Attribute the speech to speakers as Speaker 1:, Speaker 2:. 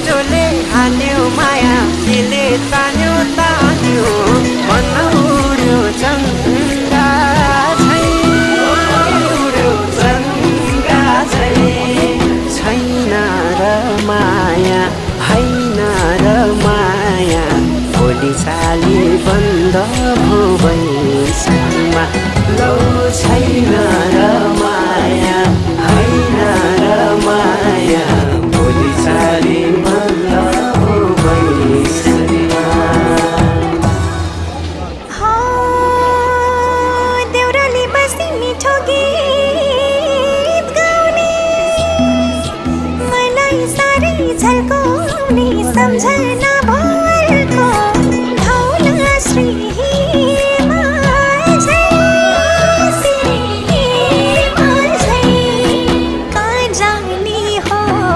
Speaker 1: माटोले हान्यो माया केले तान्यो तान्यो मन उड्यो चङ्गा झै उड्यो चङ्गा झै छैन र माया होइन र माया भोलि चाली बन्द भो बैसमा लौ छैन र माया होइन र माया भोलि चाली बन्द भो बैसमा
Speaker 2: देउराली बस्ती मिठो गीत गाउने मलाई साह्रै झल्काउने सम्झना